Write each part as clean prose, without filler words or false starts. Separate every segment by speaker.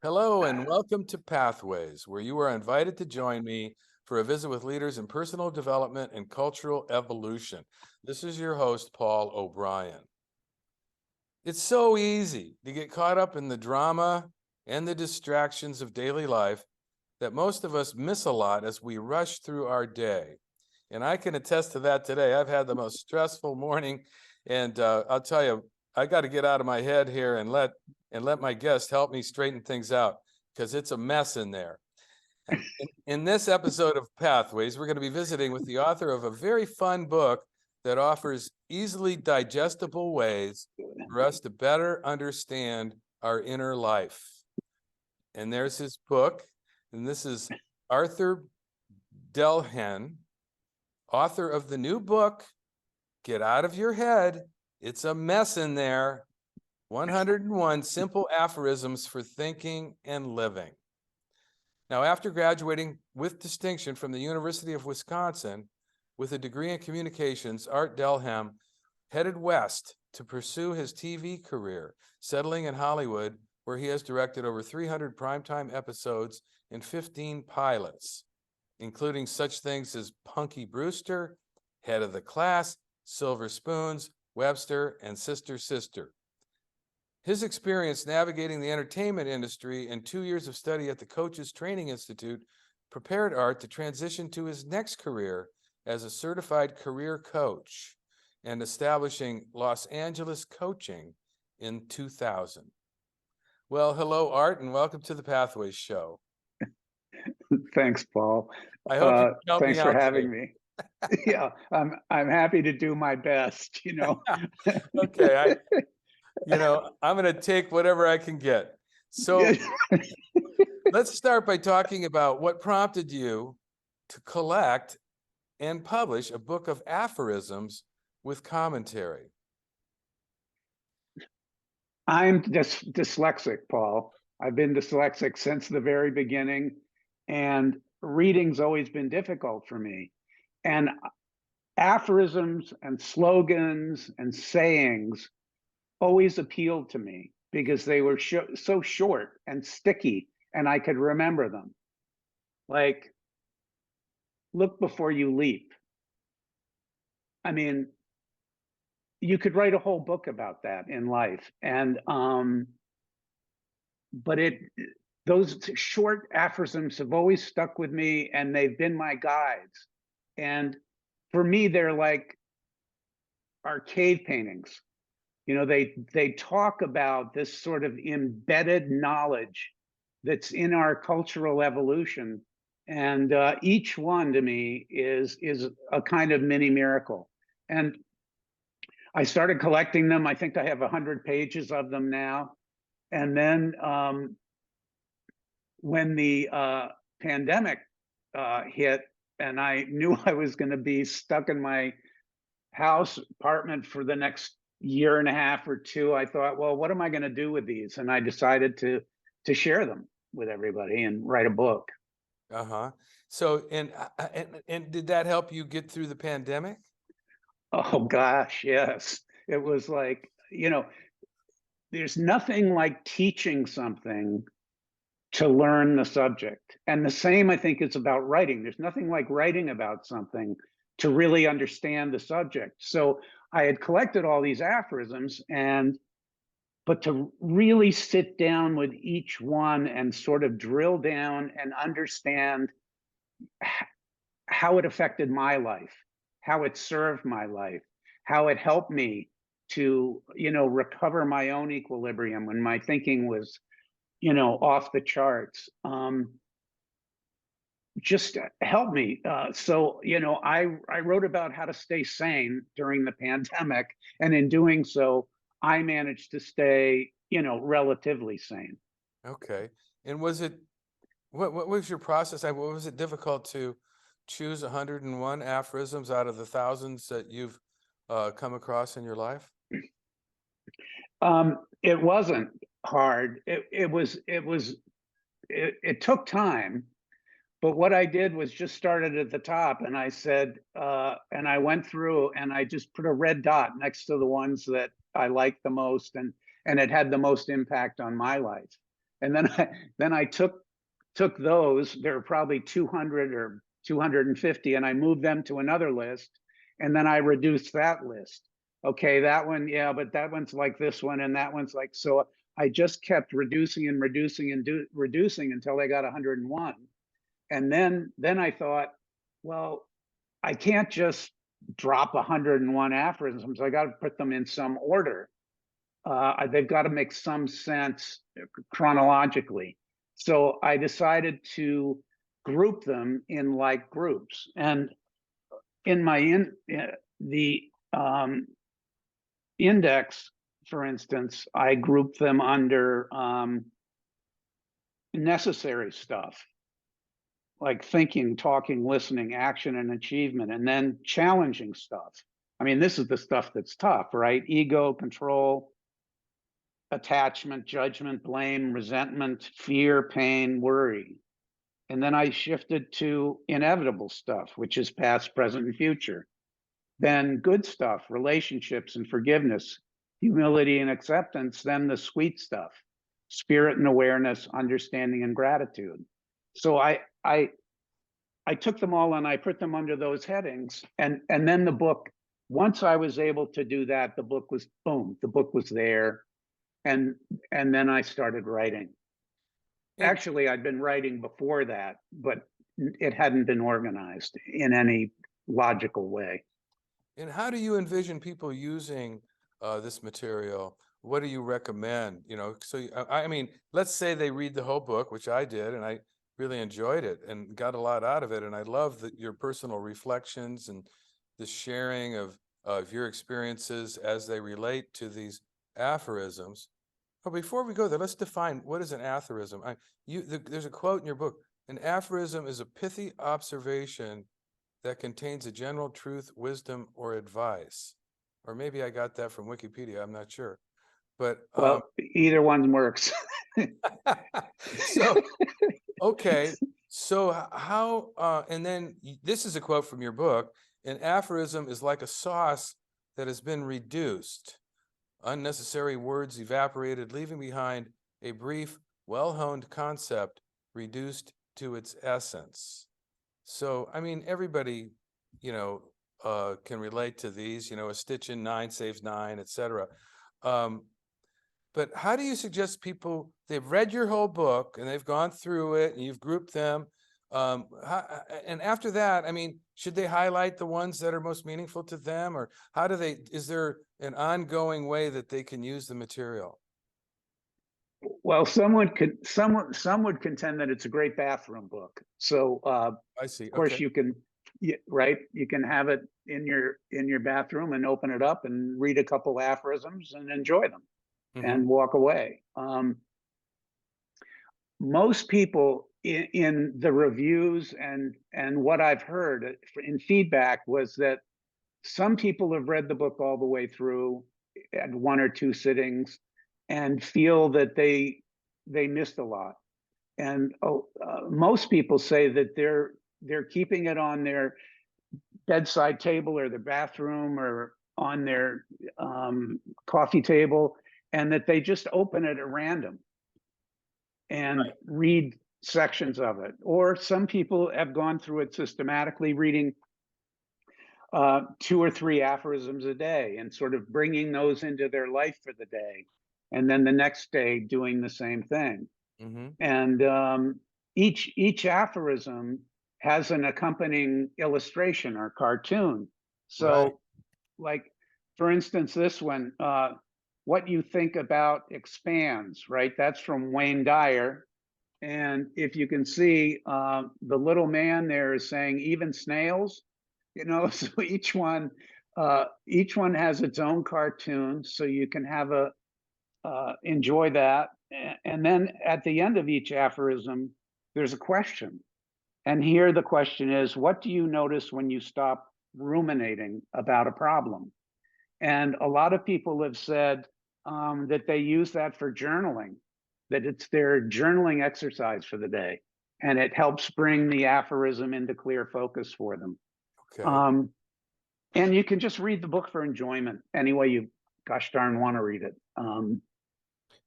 Speaker 1: Hello and welcome to Pathways, where you are invited to join me for a visit with leaders in personal development and cultural evolution. This is your host, Paul O'Brien. It's so easy to get caught up in the drama and the distractions of daily life that most of us miss a lot as we rush through our day. And I can attest to that today. I've had the most stressful morning, and I'll tell you, I got to get out of my head here and let my guest help me straighten things out because it's a mess in there. In this episode of Pathways, we're going to be visiting with the author of a very fun book that offers easily digestible ways for us to better understand our inner life. And there's his book, and this is Arthur Dielhenn, author of the new book, Get Out of Your Head, It's a Mess in There, 101 Simple Aphorisms for Thinking and Living. Now, after graduating with distinction from the University of Wisconsin with a degree in communications, Art Dielhenn headed west to pursue his TV career, settling in Hollywood, where he has directed over 300 primetime episodes and 15 pilots, including such things as Punky Brewster, Head of the Class, Silver Spoons, Webster, and Sister Sister. His experience navigating the entertainment industry and 2 years of study at the Coaches Training Institute prepared Art to transition to his next career as a certified career coach and establishing Los Angeles Coaching in 2000. Well, hello, Art, and welcome to the Pathways Show.
Speaker 2: Thanks, Paul.
Speaker 1: I hope you can help
Speaker 2: thanks
Speaker 1: me
Speaker 2: for
Speaker 1: out
Speaker 2: having
Speaker 1: today.
Speaker 2: me. Yeah, I'm happy to do my best,
Speaker 1: Okay, I'm going to take whatever I can get. So let's start by talking about what prompted you to collect and publish a book of aphorisms with commentary.
Speaker 2: I'm dyslexic, Paul. I've been dyslexic since the very beginning, and reading's always been difficult for me. And aphorisms and slogans and sayings always appealed to me because they were so short and sticky, and I could remember them. Like, look before you leap. I mean, you could write a whole book about that in life. And but those short aphorisms have always stuck with me, and they've been my guides. And for me, they're like our cave paintings. They talk about this sort of embedded knowledge that's in our cultural evolution, and each one to me is a kind of mini miracle. And I started collecting them. I think I have 100 pages of them now. And then when the pandemic hit, and I knew I was going to be stuck in my house apartment for the next year and a half or two, I thought, well, what am I going to do with these? And I decided to share them with everybody and write a book.
Speaker 1: Uh-huh. So, and did that help you get through the pandemic?
Speaker 2: Oh gosh, yes. It was like, there's nothing like teaching something to learn the subject. And the same, I think, is about writing. There's nothing like writing about something to really understand the subject. So I had collected all these aphorisms, but to really sit down with each one and sort of drill down and understand how it affected my life, how it served my life, how it helped me to, recover my own equilibrium when my thinking was, off the charts. Just help me. So, I wrote about how to stay sane during the pandemic. And in doing so, I managed to stay, relatively sane.
Speaker 1: Okay. And what was your process? What was it difficult to choose 101 aphorisms out of the thousands that you've come across in your life?
Speaker 2: It wasn't hard. It took time. But what I did was just started at the top, and I said, and I went through and I just put a red dot next to the ones that I liked the most and it had the most impact on my life. And then I took those. There were probably 200 or 250, and I moved them to another list, and then I reduced that list. Okay, that one, yeah, but that one's like this one, and that one's like so. I just kept reducing and reducing and reducing until I got 101. And then I thought, well, I can't just drop 101 aphorisms. I got to put them in some order. They've got to make some sense chronologically. So I decided to group them in like groups. And in my the index, for instance, I grouped them under necessary stuff, like thinking, talking, listening, action, and achievement, and then challenging stuff. I mean, this is the stuff that's tough, right? Ego, control, attachment, judgment, blame, resentment, fear, pain, worry. And then I shifted to inevitable stuff, which is past, present, and future. Then good stuff, relationships and forgiveness, humility and acceptance. Then the sweet stuff, spirit and awareness, understanding and gratitude. So I took them all and I put them under those headings. And then the book, once I was able to do that, the book was boom, the book was there. And then I started writing.
Speaker 1: And,
Speaker 2: Actually, I'd been writing before that, but it hadn't been organized in any logical way.
Speaker 1: and how do you envision people using this material? What do you recommend? You know, so I mean, let's say they read the whole book, which I did, and I really enjoyed it and got a lot out of it. And I love your personal reflections and the sharing of your experiences as they relate to these aphorisms. But before we go there, let's define what is an aphorism. There's a quote in your book: "An aphorism is a pithy observation that contains a general truth, wisdom, or advice." Or maybe I got that from Wikipedia. I'm not sure, but
Speaker 2: Well, either one works.
Speaker 1: so okay. So how? And then this is a quote from your book: "An aphorism is like a sauce that has been reduced. Unnecessary words evaporated, leaving behind a brief, well-honed concept reduced to its essence." So, I mean, everybody, you know, can relate to these, you know, a stitch in nine saves nine, etc. But how do you suggest people, they've read your whole book and they've gone through it and you've grouped them. And after that, I mean, should they highlight the ones that are most meaningful to them, or how do they, is there an ongoing way that they can use the material?
Speaker 2: Well, some would contend that it's a great bathroom book. So
Speaker 1: I see.
Speaker 2: of course
Speaker 1: Okay.
Speaker 2: you can, right? You can have it in your bathroom and open it up and read a couple aphorisms and enjoy them and walk away. Most people in the reviews and what I've heard in feedback was that some people have read the book all the way through at one or two sittings and feel that they missed a lot. And most people say that they're keeping it on their bedside table or their bathroom or on their coffee table, and that they just open it at random and read sections of it. Or some people have gone through it systematically, reading 2 or 3 aphorisms a day and sort of bringing those into their life for the day. And then the next day doing the same thing. And each aphorism has an accompanying illustration or cartoon. So like, for instance, this one, "What you think about expands," right? That's from Wayne Dyer. And if you can see, the little man there is saying even snails, you know, so each one has its own cartoon, so you can have enjoy that. And then at the end of each aphorism, there's a question. And here the question is, what do you notice when you stop ruminating about a problem? And a lot of people have said that they use that for journaling, that it's their journaling exercise for the day. And it helps bring the aphorism into clear focus for them.
Speaker 1: Okay.
Speaker 2: And you can just read the book for enjoyment any way you gosh darn want to read it.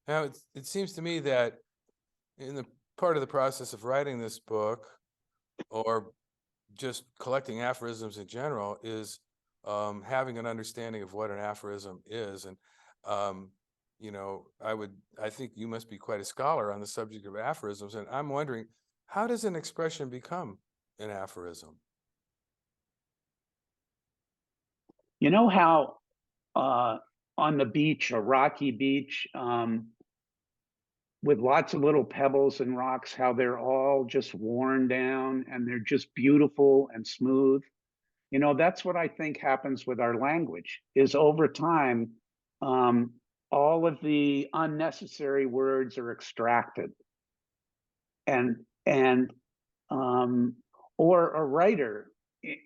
Speaker 1: Now, it seems to me that in the part of the process of writing this book, or just collecting aphorisms in general, is having an understanding of what an aphorism is. And I think you must be quite a scholar on the subject of aphorisms, and I'm wondering, how does an expression become an aphorism?
Speaker 2: You know how on the beach, a rocky beach, with lots of little pebbles and rocks, how they're all just worn down and they're just beautiful and smooth. You know, that's what I think happens with our language, is over time, all of the unnecessary words are extracted. And or a writer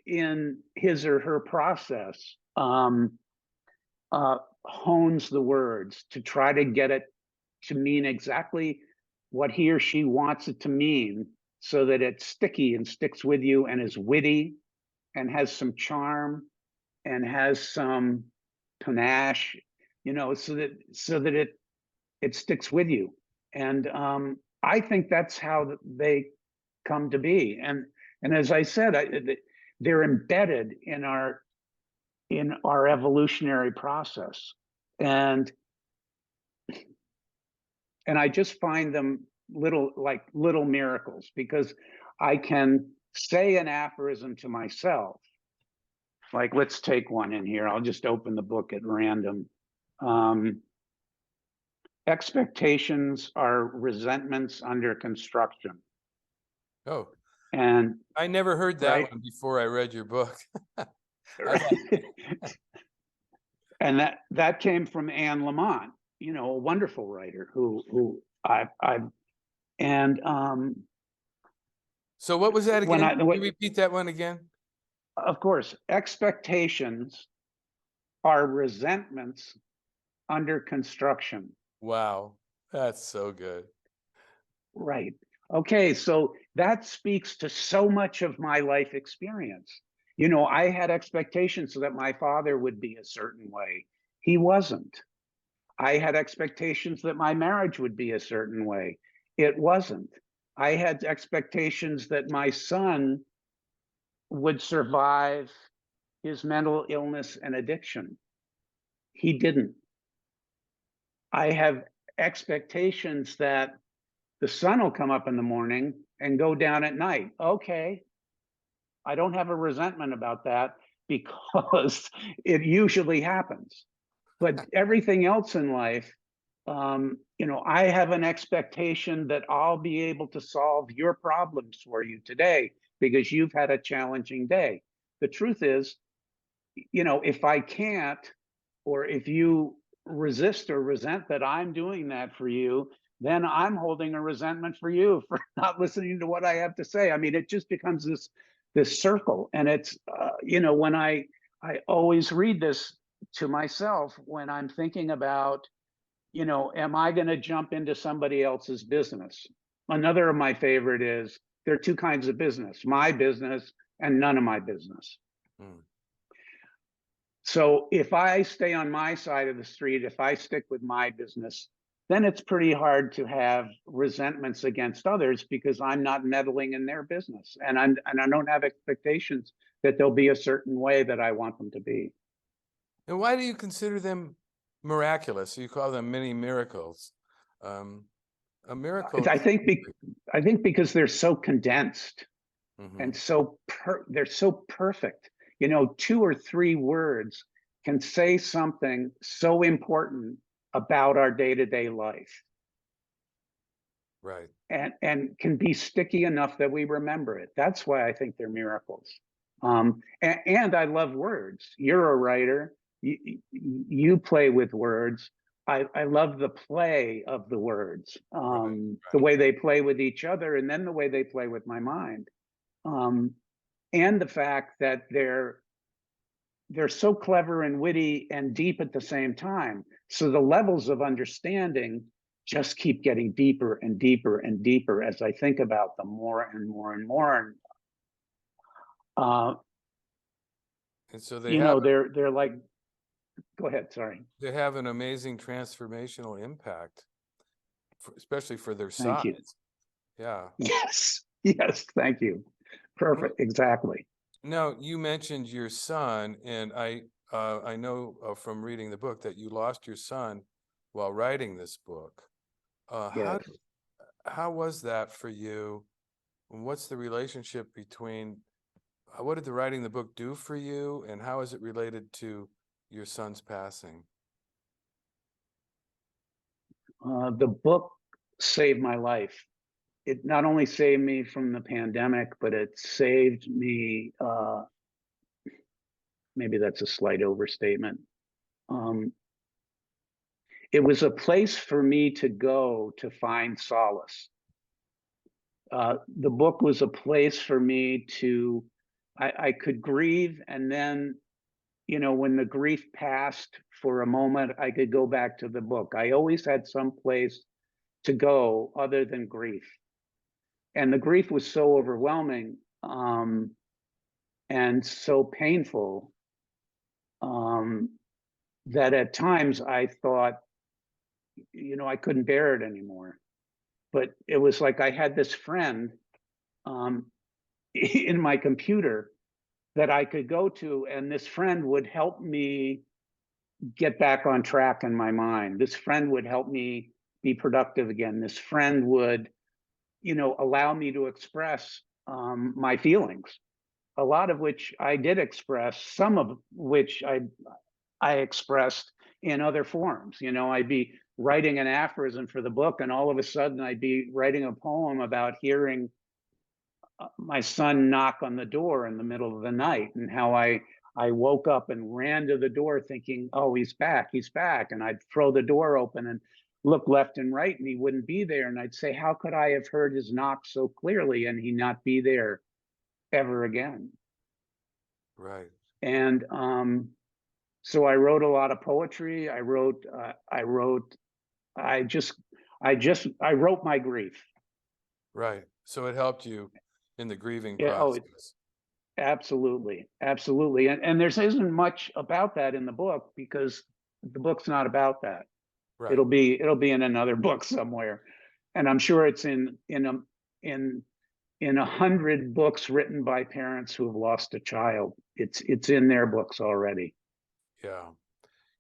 Speaker 2: in his or her process hones the words to try to get it to mean exactly what he or she wants it to mean, so that it's sticky and sticks with you and is witty and has some charm and has some panache, you know, so that it sticks with you. And I think that's how they come to be. And as I said, they're embedded in our evolutionary process. And I just find them little miracles, because I can say an aphorism to myself. Like, let's take one in here. I'll just open the book at random. Expectations are resentments under construction.
Speaker 1: Oh,
Speaker 2: And
Speaker 1: I never heard that
Speaker 2: right?
Speaker 1: one before I read your book.
Speaker 2: And that came from Anne Lamott, you know, a wonderful writer who I've and
Speaker 1: So what was that
Speaker 2: when
Speaker 1: again? Can you repeat that one again?
Speaker 2: of course, expectations are resentments under construction.
Speaker 1: Wow, that's so good.
Speaker 2: Right. Okay, so that speaks to so much of my life experience. You know, I had expectations that my father would be a certain way. He wasn't. I had expectations that my marriage would be a certain way. It wasn't. I had expectations that my son would survive his mental illness and addiction. He didn't. I have expectations that the sun will come up in the morning and go down at night. Okay. I don't have a resentment about that, because it usually happens. But everything else in life, you know, I have an expectation that I'll be able to solve your problems for you today because you've had a challenging day. The truth is, you know, if I can't, or if you resist or resent that I'm doing that for you, then I'm holding a resentment for you for not listening to what I have to say. I mean, it just becomes this circle. And it's you know, when I always read this to myself when I'm thinking about, you know, am I going to jump into somebody else's business? Another of my favorite is, there are two kinds of business: my business and none of my business.
Speaker 1: Hmm.
Speaker 2: So if I stay on my side of the street, if I stick with my business, then it's pretty hard to have resentments against others, because I'm not meddling in their business, and I don't have expectations that they'll be a certain way that I want them to be.
Speaker 1: And why do you consider them miraculous? You call them mini miracles. A miracle.
Speaker 2: I think because they're so condensed and
Speaker 1: Mhm.
Speaker 2: they're so perfect. You know, 2 or 3 words can say something so important about our day-to-day life,
Speaker 1: Right.
Speaker 2: and can be sticky enough that we remember it. That's why I think they're miracles. And I love words. You're a writer. You play with words. I love the play of the words,
Speaker 1: Right.
Speaker 2: the
Speaker 1: Right.
Speaker 2: way they play with each other, and then the way they play with my mind. And the fact that they're so clever and witty and deep at the same time. So the levels of understanding just keep getting deeper and deeper and deeper as I think about them more and more and more. And
Speaker 1: And so
Speaker 2: you know, they're like, go ahead, sorry.
Speaker 1: they have an amazing transformational impact. especially for their
Speaker 2: Thank you.
Speaker 1: size. Yeah.
Speaker 2: Yes. Yes. Thank you. Perfect. Exactly.
Speaker 1: Now, you mentioned your son, and I know from reading the book that you lost your son while writing this book. Uh, how
Speaker 2: Yes.
Speaker 1: how was that for you? And what's the relationship between what did the writing the book do for you, and how is it related to your son's passing?
Speaker 2: The book saved my life. It not only saved me from the pandemic, but it saved me. Maybe that's a slight overstatement. Um, it was a place for me to go to find solace. The book was a place for me to, I could grieve, and then, when the grief passed for a moment, I could go back to the book. I always had some place to go other than grief. And the grief was so overwhelming, and so painful, um, that at times I thought, I couldn't bear it anymore. But it was like I had this friend, um, in my computer that I could go to, and this friend would help me get back on track in my mind. This friend would help me be productive again. This friend would, allow me to express my feelings, a lot of which I did express, some of which I expressed in other forms. I'd be writing an aphorism for the book, and all of a sudden I'd be writing a poem about hearing my son knock on the door in the middle of the night, and how I woke up and ran to the door thinking, oh, he's back, and I'd throw the door open and look left and right, and he wouldn't be there, and I'd say, how could I have heard his knock so clearly and he not be there ever again?
Speaker 1: Right.
Speaker 2: And so I wrote a lot of poetry. I wrote I wrote my grief.
Speaker 1: Right. So it helped you in the grieving
Speaker 2: Yeah, oh,
Speaker 1: process.
Speaker 2: absolutely, absolutely. And there isn't much about that in the book, because the book's not about that.
Speaker 1: Right.
Speaker 2: It'll be in another book somewhere, and I'm sure it's in 100 books written by parents who have lost a child. It's in their books already.
Speaker 1: Yeah.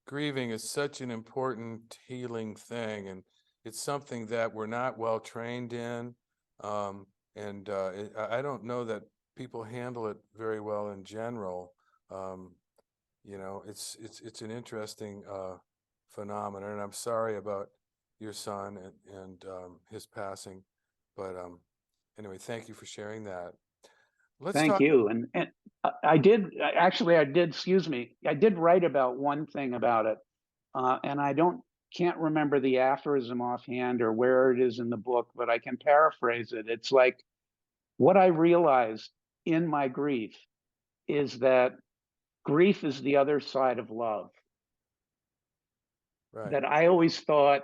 Speaker 1: Grieving is such an important healing thing, and it's something that we're not well trained in. Um, and I don't know that people handle it very well in general. Um, it's an interesting phenomenon, and I'm sorry about your son and his passing. But anyway, thank you for sharing that. Let's
Speaker 2: Thank
Speaker 1: talk.
Speaker 2: you. And I did, excuse me, I did write about one thing about it. And I can't remember the aphorism offhand or where it is in the book, but I can paraphrase it. It's like, what I realized in my grief is that grief is the other side of love.
Speaker 1: Right.
Speaker 2: That I always thought,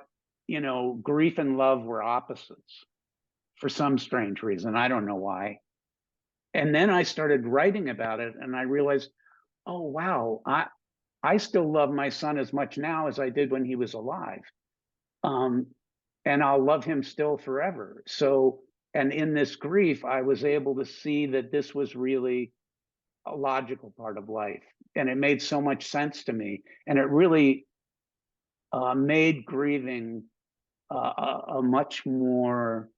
Speaker 2: grief and love were opposites for some strange reason. I don't know why. And then I started writing about it, and I realized, oh wow, I still love my son as much now as I did when he was alive. Um, and I'll love him still forever. So, and in this grief, I was able to see that this was really a logical part of life. And it made so much sense to me. And it really made grieving a much more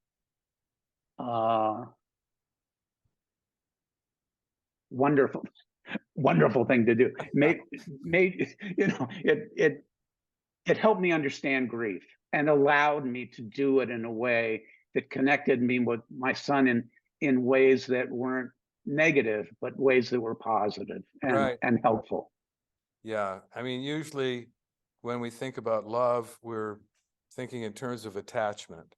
Speaker 2: uh, wonderful, wonderful thing to do. Made it helped me understand grief and allowed me to do it in a way that connected me with my son in ways that weren't negative, but ways that were positive
Speaker 1: Right.
Speaker 2: and helpful.
Speaker 1: Yeah. I mean, usually when we think about love, we're thinking in terms of attachment,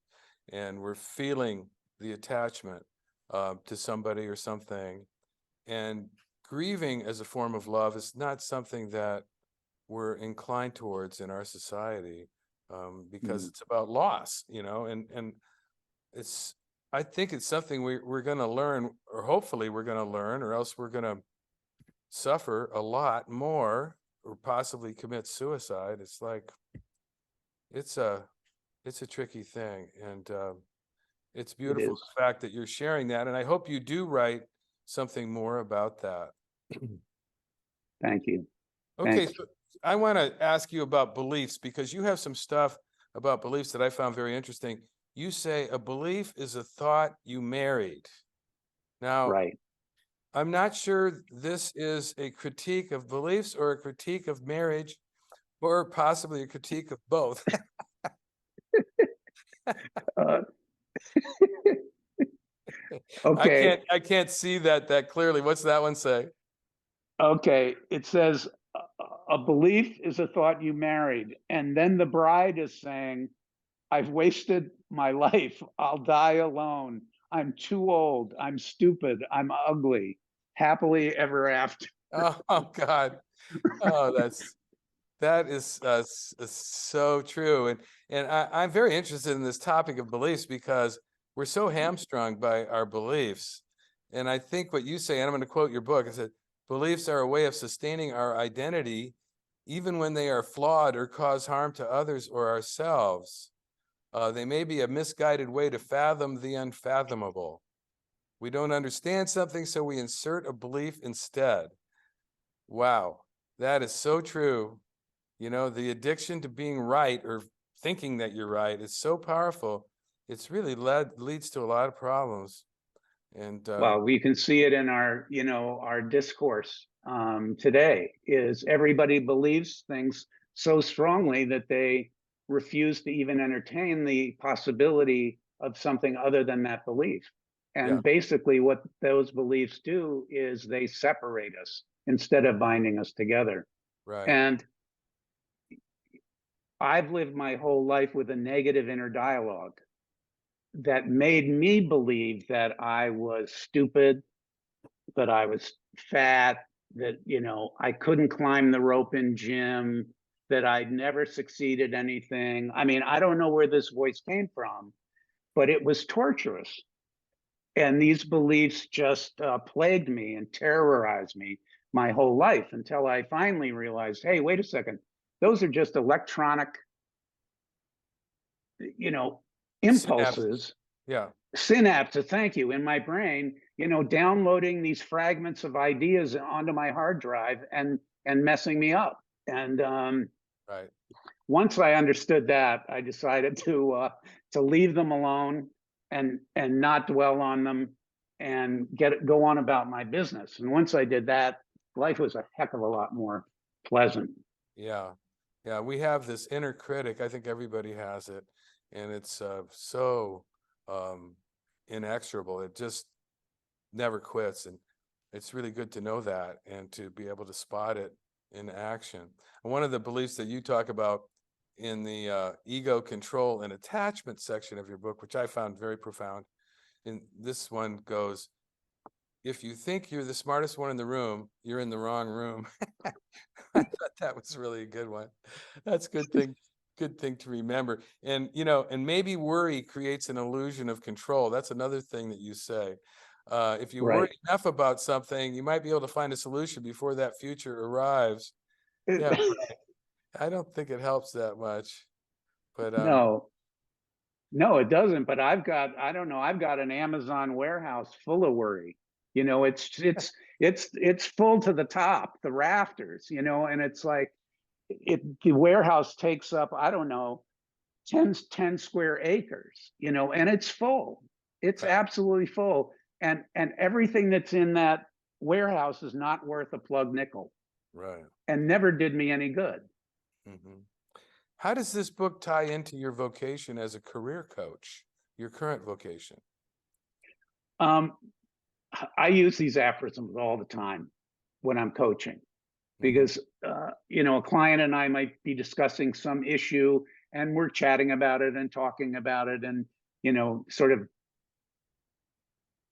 Speaker 1: and we're feeling the attachment to somebody or something. And grieving as a form of love is not something that we're inclined towards in our society, because
Speaker 2: Mm.
Speaker 1: it's about loss, and it's, I think it's something we're going to learn, or hopefully we're going to learn, or else we're going to suffer a lot more or possibly commit suicide. It's like, it's a It's a tricky thing, and it's
Speaker 2: It
Speaker 1: beautiful
Speaker 2: is.
Speaker 1: the fact that you're sharing that, and I hope you do write something more about that.
Speaker 2: Thank you.
Speaker 1: Okay,
Speaker 2: Thanks.
Speaker 1: so I want to ask you about beliefs because you have some stuff about beliefs that I found very interesting. You say a belief is a thought you married. Now,
Speaker 2: Right.
Speaker 1: I'm not sure this is a critique of beliefs or a critique of marriage or possibly a critique of both.
Speaker 2: Uh,
Speaker 1: I
Speaker 2: okay.
Speaker 1: can't see that clearly. What's that one say?
Speaker 2: Okay. It says a belief is a thought you married. And then the bride is saying, I've wasted my life. I'll die alone. I'm too old. I'm stupid. I'm ugly. Happily ever after.
Speaker 1: Oh God. Oh, that is so true. And I'm very interested in this topic of beliefs because we're so hamstrung by our beliefs. And I think what you say, and I'm going to quote your book, is that beliefs are a way of sustaining our identity, even when they are flawed or cause harm to others or ourselves. They may be a misguided way to fathom the unfathomable. We don't understand something, so we insert a belief instead. Wow, that is so true. You know, the addiction to being right or thinking that you're right is so powerful. It's really leads to a lot of problems. And
Speaker 2: Well, we can see it in our, our discourse today is everybody believes things so strongly that they refuse to even entertain the possibility of something other than that belief.
Speaker 1: yeah,
Speaker 2: And basically what those beliefs do is they separate us instead of binding us together.
Speaker 1: right.
Speaker 2: And I've lived my whole life with a negative inner dialogue that made me believe that I was stupid, that I was fat, that, I couldn't climb the rope in gym, that I'd never succeeded anything. I mean, I don't know where this voice came from, but it was torturous. And these beliefs just plagued me and terrorized me my whole life until I finally realized, hey, wait a second, those are just electronic, you know,
Speaker 1: Synapses.
Speaker 2: impulses,
Speaker 1: Yeah,
Speaker 2: synapses, thank you, in my brain, downloading these fragments of ideas onto my hard drive and messing me up. And
Speaker 1: right.
Speaker 2: once I understood that, I decided to leave them alone and not dwell on them and go on about my business. And once I did that, life was a heck of a lot more pleasant.
Speaker 1: Yeah. Yeah. We have this inner critic. I think everybody has it. And it's so um, inexorable. It just never quits. And it's really good to know that and to be able to spot it in action. And one of the beliefs that you talk about in the ego control and attachment section of your book, which I found very profound, and this one goes, if you think you're the smartest one in the room, you're in the wrong room. I thought that was really a good one. That's a good thing to remember. And and maybe worry creates an illusion of control. That's another thing that you say. If you worry
Speaker 2: Right.
Speaker 1: enough about something, you might be able to find a solution before that future arrives. Yeah, I don't think it helps that much. But
Speaker 2: No, no, it doesn't. But I don't know, I've got an Amazon warehouse full of worry. It's full to the top, the rafters, and it's like the warehouse takes up, I don't know, 10 square acres, and it's full. It's
Speaker 1: right,
Speaker 2: absolutely full. And everything that's in that warehouse is not worth a plug nickel
Speaker 1: right.
Speaker 2: and never did me any good.
Speaker 1: Hmm. How does this book tie into your vocation as a career coach, your current vocation?
Speaker 2: Um, I use these aphorisms all the time when I'm coaching
Speaker 1: Hmm.
Speaker 2: because a client and I might be discussing some issue and we're chatting about it and talking about it and sort of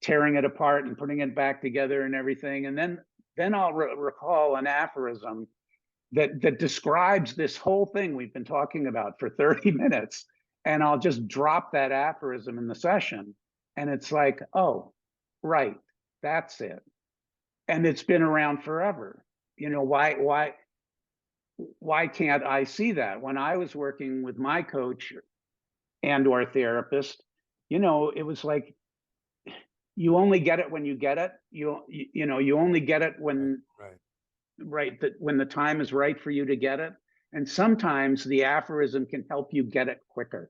Speaker 2: tearing it apart and putting it back together and everything, and then I'll recall an aphorism that describes this whole thing we've been talking about for 30 minutes, and I'll just drop that aphorism in the session, and it's like, oh, right, that's it. And it's been around forever. Why can't I see that? When I was working with my coach, and or therapist, you know, it was like, you only get it when you get it. You know, you only get it when,
Speaker 1: Right.
Speaker 2: right, that when the time is right for you to get it. And sometimes the aphorism can help you get it quicker.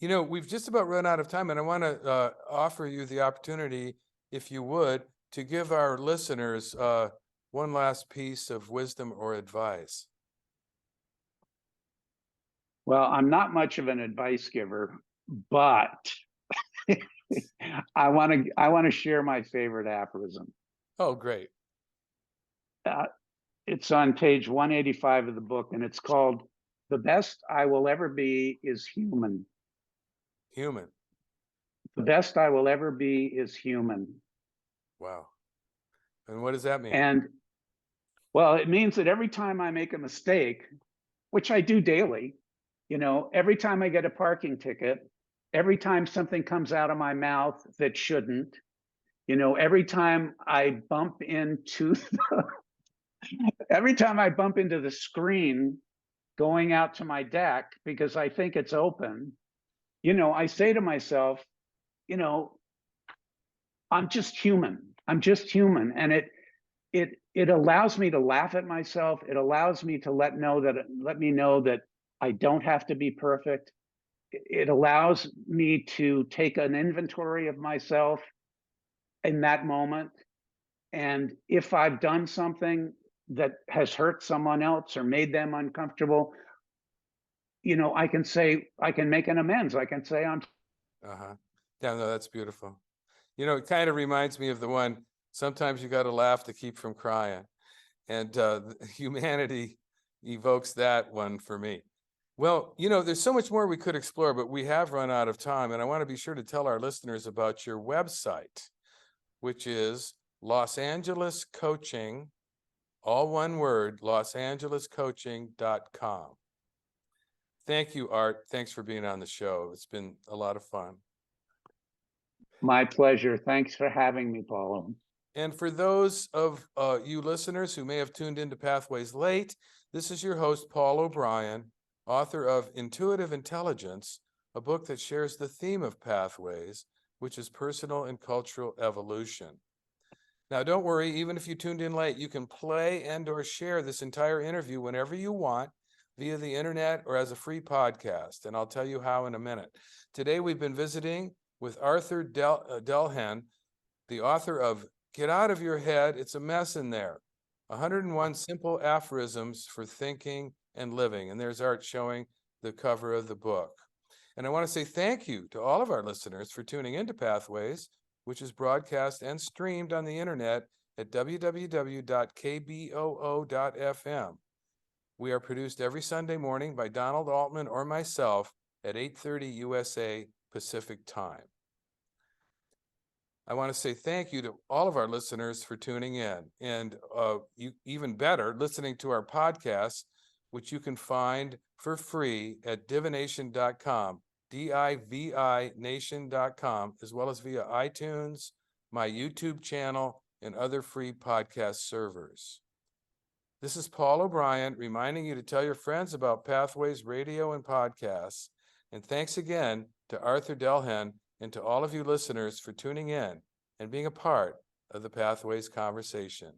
Speaker 1: You know, we've just about run out of time, and I want to offer you the opportunity, if you would, to give our listeners one last piece of wisdom or advice.
Speaker 2: Well, I'm not much of an advice giver, but I want to share my favorite aphorism.
Speaker 1: Oh, great.
Speaker 2: It's on page 185 of the book, and it's called "The Best I Will Ever Be is Human."
Speaker 1: Human.
Speaker 2: The best I will ever be is human.
Speaker 1: Wow. And what does that mean?
Speaker 2: And well, it means that every time I make a mistake, which I do daily, you know, every time I get a parking ticket, every time something comes out of my mouth that shouldn't, you know, every time I bump into every time I bump into the screen going out to my deck because I think it's open, you know, I say to myself, you know, I'm just human. I'm just human. And it allows me to laugh at myself. It allows me to let me know that I don't have to be perfect. It allows me to take an inventory of myself in that moment. And if I've done something that has hurt someone else or made them uncomfortable, you know, I can make an amends. I can say I'm.
Speaker 1: Uh-huh. Yeah, no, that's beautiful. You know, it kind of reminds me of the one, sometimes you got to laugh to keep from crying. And humanity evokes that one for me. Well, you know, there's so much more we could explore, but we have run out of time. And I want to be sure to tell our listeners about your website, which is Los Angeles Coaching, all one word, losangelescoaching.com. Thank you, Art. Thanks for being on the show. It's been a lot of fun.
Speaker 2: My pleasure. Thanks for having me, Paulo.
Speaker 1: And for those of you listeners who may have tuned into Pathways late, this is your host, Paul O'Brien, author of Intuitive Intelligence, a book that shares the theme of Pathways, which is personal and cultural evolution. Now, don't worry, even if you tuned in late, you can play and or share this entire interview whenever you want via the internet or as a free podcast, and I'll tell you how in a minute. Today, we've been visiting with Arthur Dielhenn, the author of Get Out of Your Head, It's a Mess in There, 101 Simple Aphorisms for Thinking and Living. And there's Art showing the cover of the book. And I want to say thank you to all of our listeners for tuning into Pathways, which is broadcast and streamed on the internet at www.kboo.fm. We are produced every Sunday morning by Donald Altman or myself at 8:30 USA Pacific Time. I want to say thank you to all of our listeners for tuning in, and even better, listening to our podcasts, which you can find for free at divination.com, DIVI nation.com, as well as via iTunes, my YouTube channel, and other free podcast servers. This is Paul O'Brien reminding you to tell your friends about Pathways Radio and podcasts. And thanks again to Arthur Dielhenn and to all of you listeners for tuning in and being a part of the Pathways conversation.